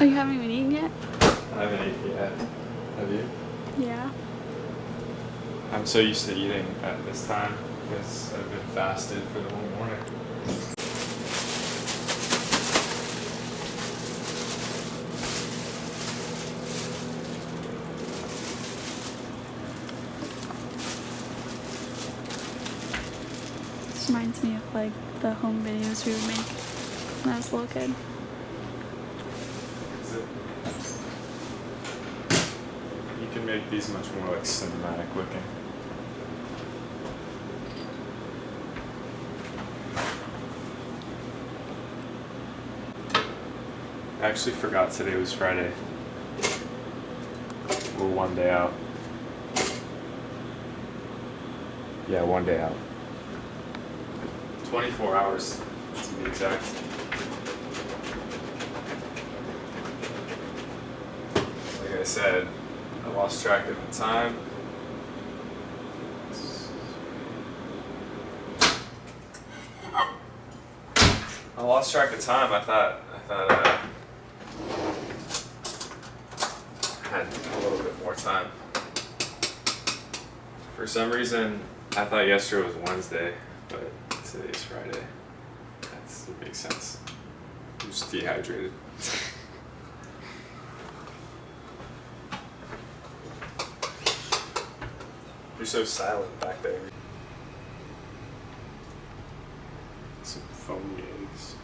Oh, you haven't even eaten yet? I haven't eaten yet. Have you? Yeah. I'm so used to eating at this time because I've been fasted for the whole morning. This reminds me of like the home videos we would make when I was a little kid. Is it? You can make these much more like cinematic looking. I actually forgot today was Friday. We're one day out. Yeah, one day out. 24 hours to be exact. Like I said, I lost track of the time. I lost track of time. I thought I had a little bit more time. For some reason, I thought yesterday was Wednesday, but today's Friday. That makes sense. I'm just dehydrated. You're so silent back there. Some foamy eggs.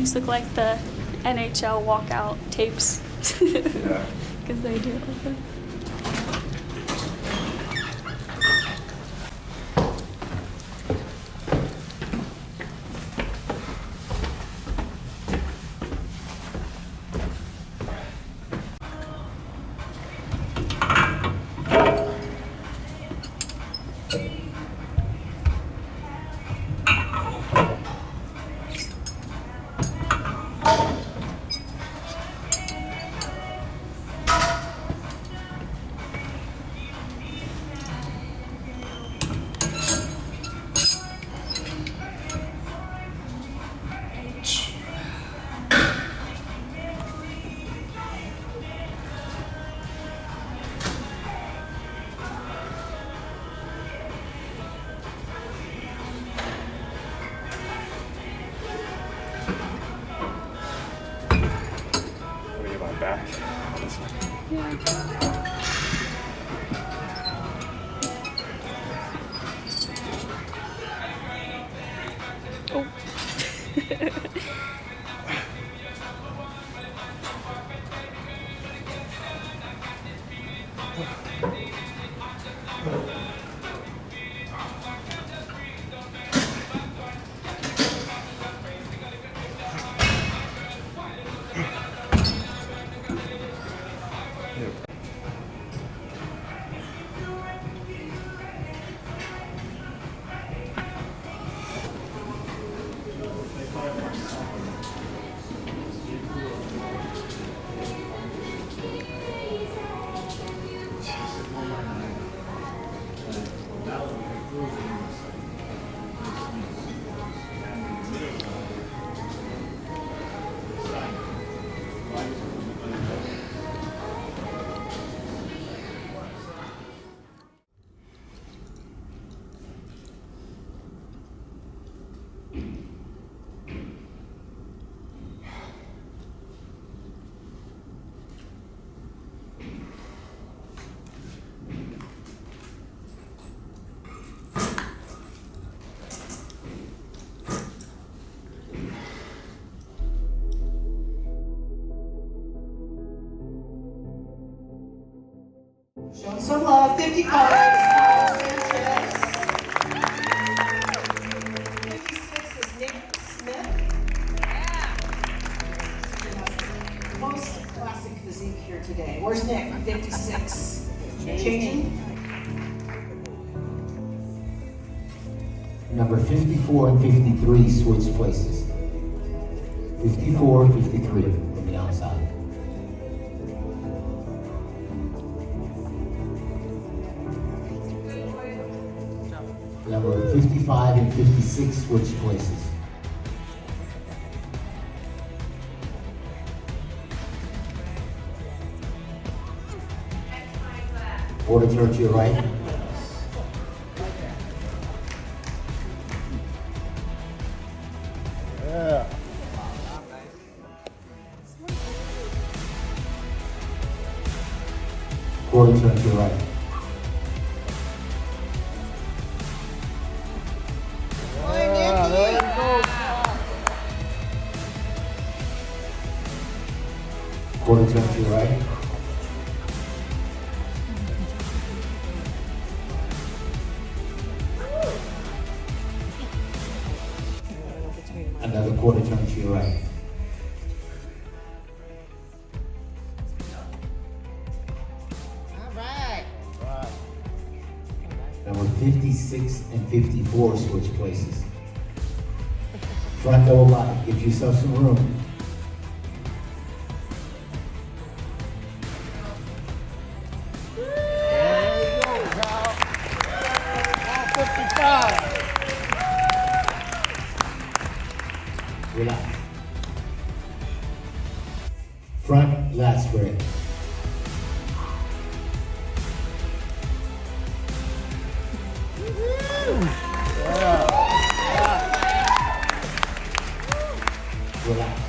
these look like the NHL walkout tapes. Yeah. Because they do it like that. Back on this one. Yeah. Show some love. 55 Sanchez. 56 is Nick Smith. Most classic physique here today. Where's Nick? 56. Changing. Number 54 and 53 switch places. 54, 53 from the outside. Number 55 and 56 switch places. Quarter turn to your right. Quarter turn to your right. Quarter turn to your right. Another quarter turn to your right. Number 56 and 54 switch places. Front double body, give yourself some room. Relax. Front lat spread. Relax.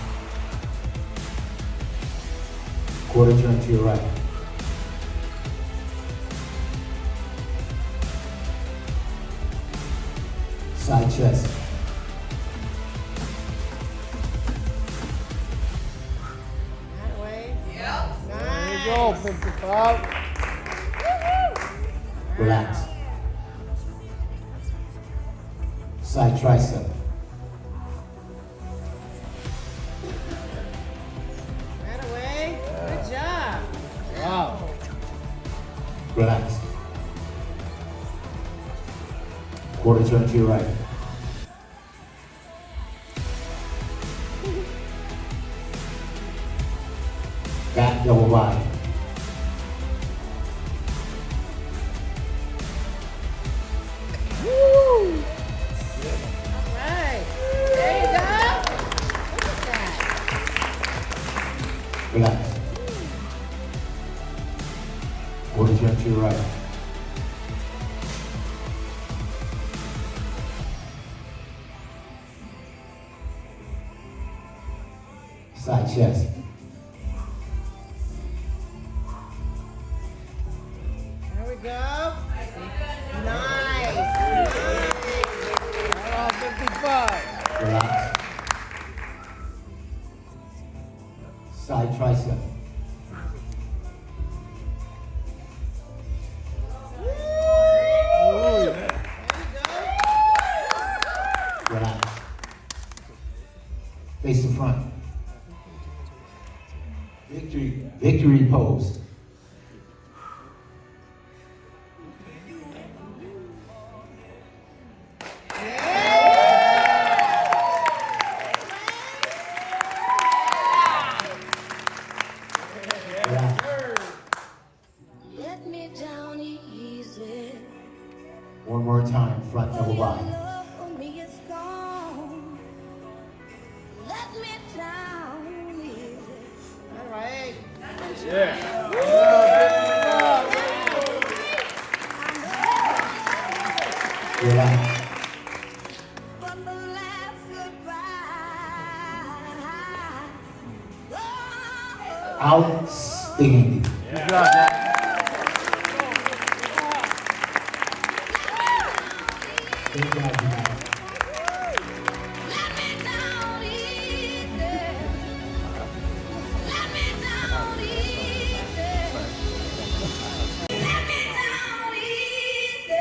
Quarter turn to your right. Side chest. 55. Relax. Side tricep. Right away. Good job. Wow. Relax. Quarter turn to your right. Back double body. All right. There you go. Look at that. Relax. Quarter turn to your right. Side chest. There we go. Nice. Right on 55. Relax. Side tricep. Oh, yeah. There you go. Relax. Face the front. Victory pose. Relax. Let me down easy. One more time, front double body. Love for me is gone. Let me down easy. All right. Relax. But the last goodbye. Oh, Outstanding. Good job, Jack. Good job, Jack. let me down easy. Let me down easy. Let me down easy.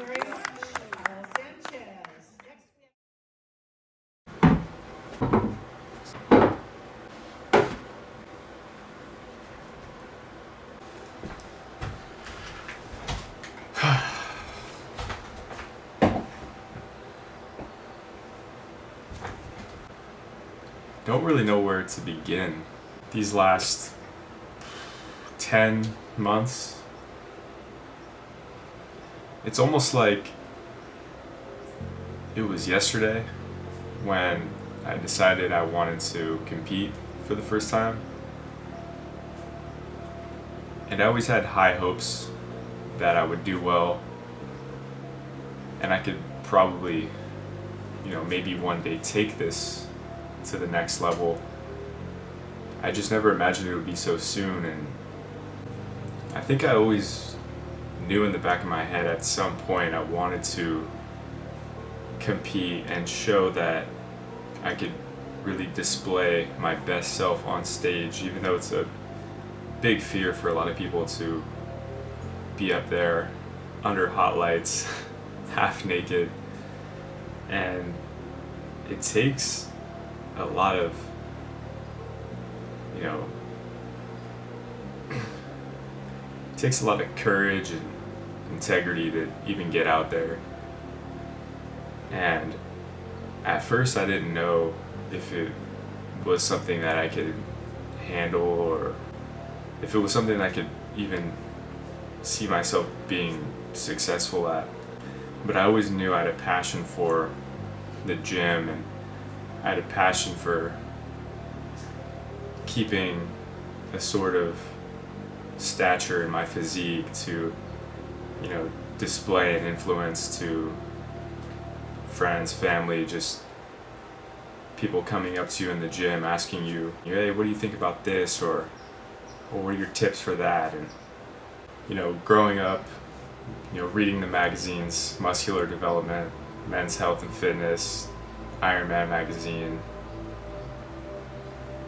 Very much. Sanchez. Next we have Don't really know where to begin. These last 10 months, it's almost like it was yesterday when I decided I wanted to compete for the first time. And I always had high hopes that I would do well and I could probably, maybe one day take this to the next level. I just never imagined it would be so soon, and I think I always knew in the back of my head at some point I wanted to compete and show that I could really display my best self on stage, even though it's a big fear for a lot of people to be up there under hot lights, half naked, and it takes a lot of you know, it takes a lot of courage and integrity to even get out there. And at first I didn't know if it was something that I could handle, or if it was something I could even see myself being successful at. But I always knew I had a passion for the gym, and I had a passion for keeping a sort of stature in my physique to, you know, display and influence to friends, family, just people coming up to you in the gym asking you, hey, what do you think about this, or what are your tips for that? And, you know, growing up, you know, reading the magazines, Muscular Development, Men's Health and Fitness, Iron Man magazine,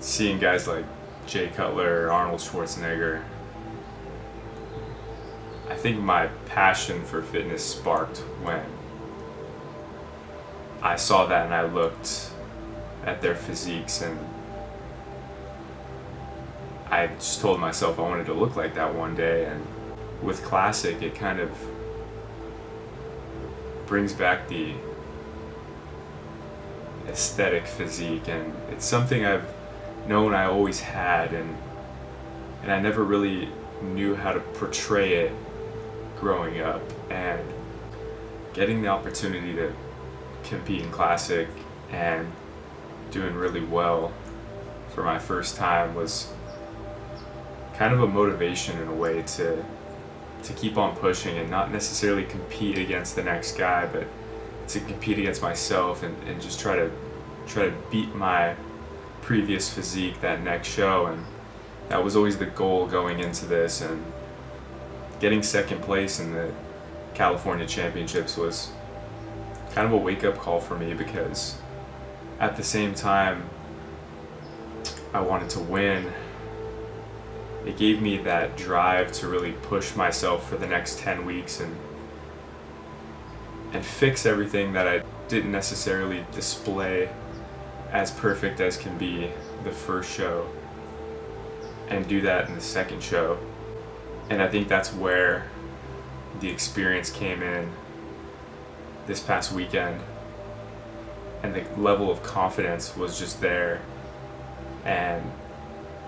seeing guys like Jay Cutler, Arnold Schwarzenegger, I think my passion for fitness sparked when I saw that and I looked at their physiques, and I just told myself I wanted to look like that one day. And with Classic, it kind of brings back the aesthetic physique, and it's something I've known I always had, and I never really knew how to portray it growing up. And getting the opportunity to compete in Classic and doing really well for my first time was kind of a motivation in a way to keep on pushing and not necessarily compete against the next guy, but to compete against myself and just try to beat my previous physique that next show. And that was always the goal going into this, and getting second place in the California Championships was kind of a wake-up call for me, because at the same time I wanted to win. It gave me that drive to really push myself for the next 10 weeks and fix everything that I didn't necessarily display as perfect as can be the first show, and do that in the second show. And I think that's where the experience came in this past weekend, and the level of confidence was just there. And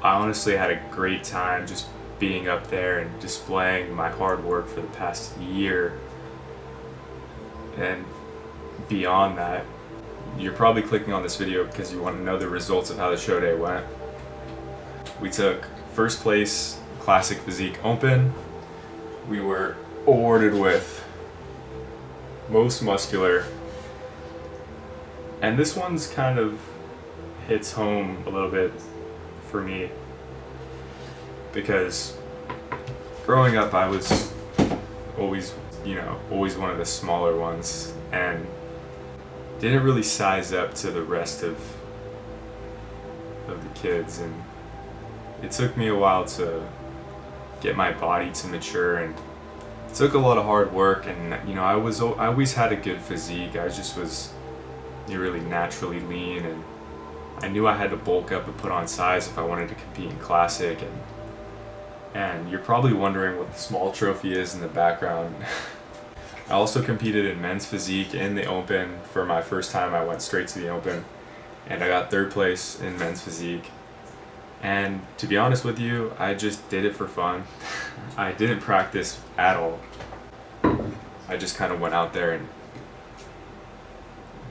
I honestly had a great time just being up there and displaying my hard work for the past year. And beyond that, you're probably clicking on this video because you want to know the results of how the show day went. We took first place Classic Physique Open. We were awarded with most muscular, and this one's kind of hits home a little bit for me, because growing up I was always one of the smaller ones, and didn't really size up to the rest of the kids. And it took me a while to get my body to mature, and it took a lot of hard work. And I always had a good physique. I just was really naturally lean, and I knew I had to bulk up and put on size if I wanted to compete in Classic. And you're probably wondering what the small trophy is in the background. I also competed in men's physique in the Open. For my first time, I went straight to the Open, and I got third place in men's physique. And to be honest with you, I just did it for fun. I didn't practice at all. I just kind of went out there and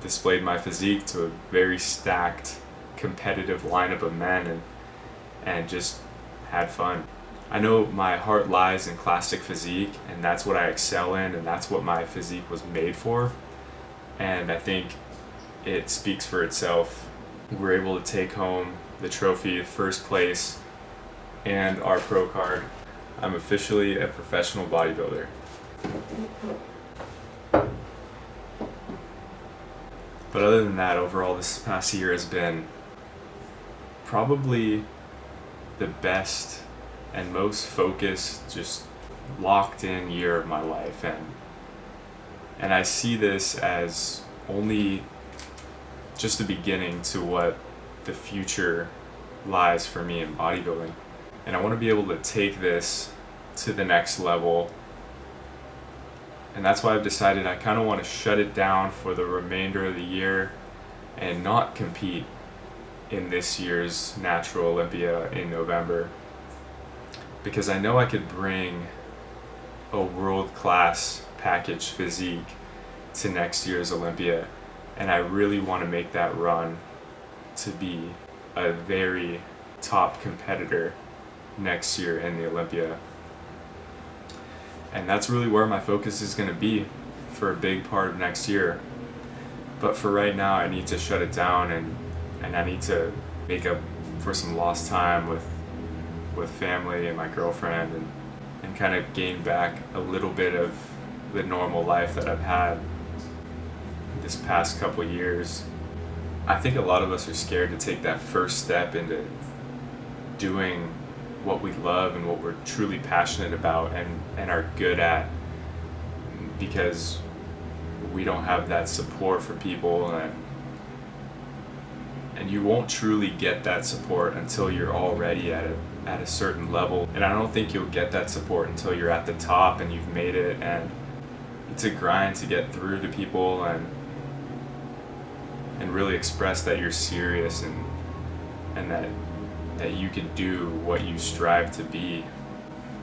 displayed my physique to a very stacked, competitive lineup of men, and just had fun. I know my heart lies in Classic Physique, and that's what I excel in, and that's what my physique was made for. And I think it speaks for itself. We're able to take home the trophy of first place and our pro card. I'm officially a professional bodybuilder. But other than that, overall this past year has been probably the best and most focused, just locked in year of my life. And I see this as only just the beginning to what the future lies for me in bodybuilding. And I want to be able to take this to the next level. And that's why I've decided I kind of want to shut it down for the remainder of the year and not compete in this year's Natural Olympia in November. Because I know I could bring a world-class package physique to next year's Olympia. And I really want to make that run to be a very top competitor next year in the Olympia. And that's really where my focus is going to be for a big part of next year. But for right now, I need to shut it down, and I need to make up for some lost time with family and my girlfriend, and kind of gain back a little bit of the normal life that I've had this past couple years. I think a lot of us are scared to take that first step into doing what we love and what we're truly passionate about and are good at, because we don't have that support for people, and you won't truly get that support until you're already at a certain level. And I don't think you'll get that support until you're at the top and you've made it, and it's a grind to get through to people and really express that you're serious and that you can do what you strive to be.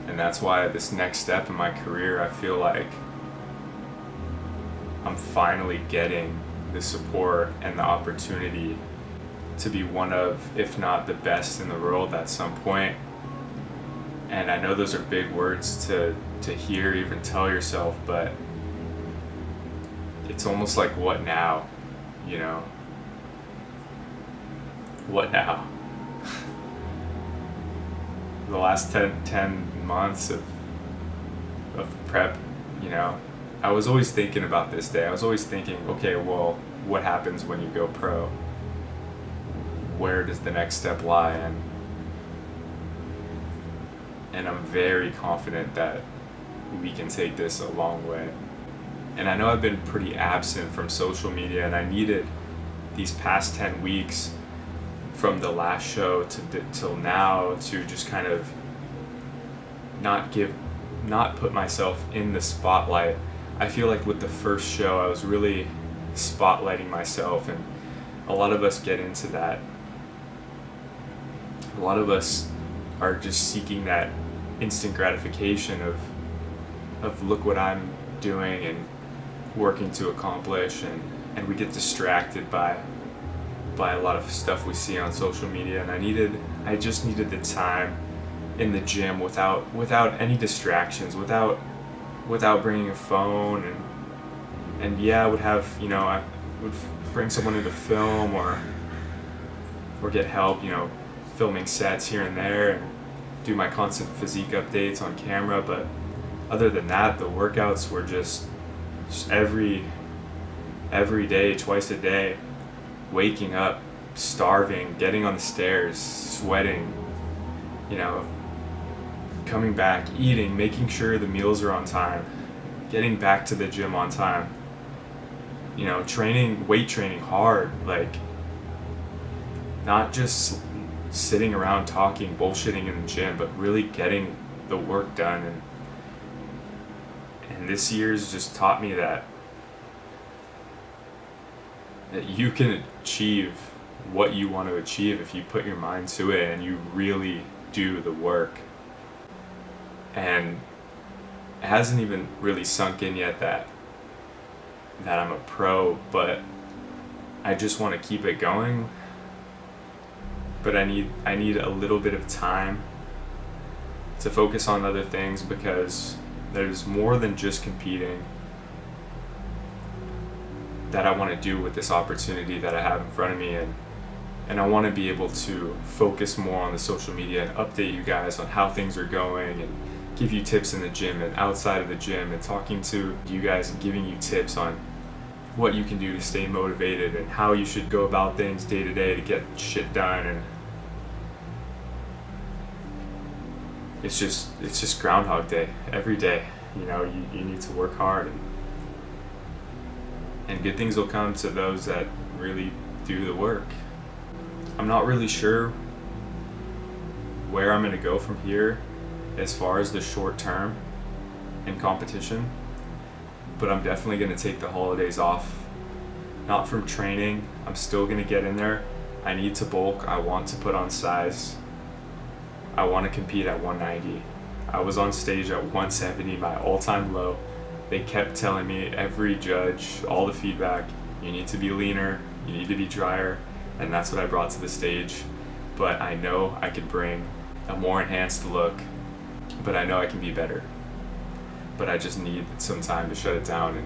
And that's why this next step in my career, I feel like I'm finally getting the support and the opportunity to be one of, if not the best in the world at some point. And I know those are big words to hear, even tell yourself, but it's almost like, what now? You know? What now? The last 10 months of prep, you know, I was always thinking about this day. I was always thinking, okay, well, what happens when you go pro? Where does the next step lie? And I'm very confident that we can take this a long way. And I know I've been pretty absent from social media, and I needed these past 10 weeks from the last show till now to just kind of not put myself in the spotlight. I feel like with the first show I was really spotlighting myself, and a lot of us get into that. A lot of us are just seeking that instant gratification of look what I'm doing and working to accomplish, and we get distracted by a lot of stuff we see on social media. And I just needed the time in the gym without any distractions, without bringing a phone, and yeah, I would have, you know, I would bring someone in to film or get help, you know, filming sets here and there, and do my constant physique updates on camera. But other than that, the workouts were just every day, twice a day, waking up, starving, getting on the stairs, sweating, you know, coming back, eating, making sure the meals are on time, getting back to the gym on time, you know, weight training hard, like not just sitting around talking, bullshitting in the gym, but really getting the work done. And this year's just taught me that you can achieve what you want to achieve if you put your mind to it and you really do the work. And it hasn't even really sunk in yet that I'm a pro, but I just want to keep it going. But I need a little bit of time to focus on other things, because there's more than just competing that I want to do with this opportunity that I have in front of me, and I want to be able to focus more on the social media and update you guys on how things are going, and give you tips in the gym and outside of the gym, and talking to you guys and giving you tips on what you can do to stay motivated and how you should go about things day to day to get shit done. And it's just Groundhog Day every day. You know, you need to work hard, and good things will come to those that really do the work. I'm not really sure where I'm going to go from here as far as the short term in competition, but I'm definitely going to take the holidays off. Not from training. I'm still going to get in there. I need to bulk. I want to put on size. I want to compete at 190. I was on stage at 170, my all-time low. They kept telling me, every judge, all the feedback, you need to be leaner, you need to be drier, and that's what I brought to the stage. But I know I could bring a more enhanced look, but I know I can be better. But I just need some time to shut it down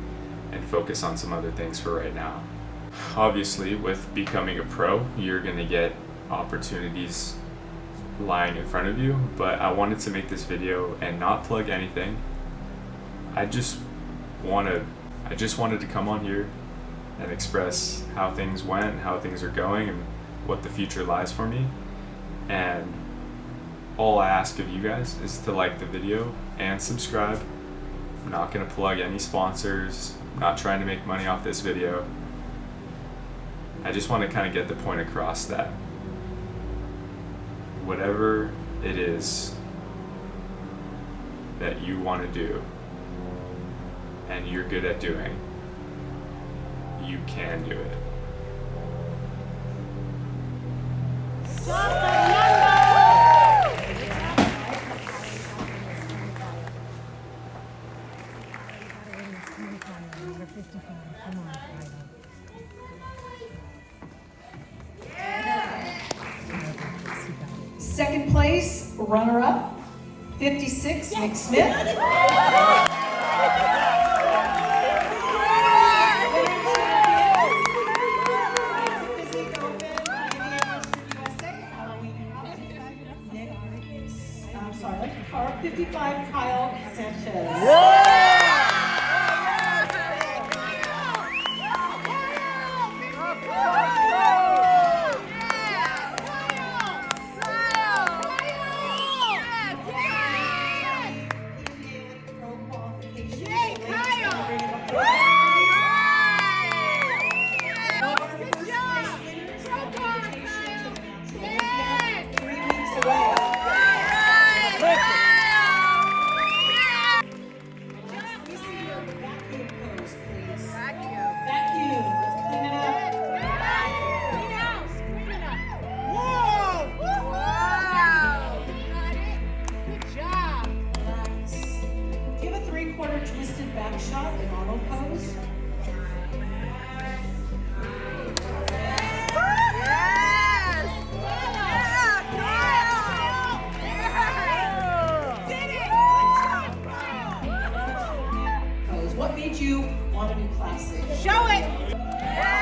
and focus on some other things for right now. Obviously, with becoming a pro, you're gonna get opportunities lying in front of you, but I wanted to make this video and not plug anything. I just wanted to come on here and express how things went, how things are going, and what the future lies for me. And all I ask of you guys is to like the video and subscribe. I'm not gonna plug any sponsors. I'm not trying to make money off this video. I just want to kind of get the point across that whatever it is that you want to do and you're good at doing, you can do it. Second place, runner-up, 56, Nick Smith. Physique Open, USA, I'm sorry, car 55, Kyle Sanchez. Twisted back shot in auto pose. What made you want to do classic? Show it!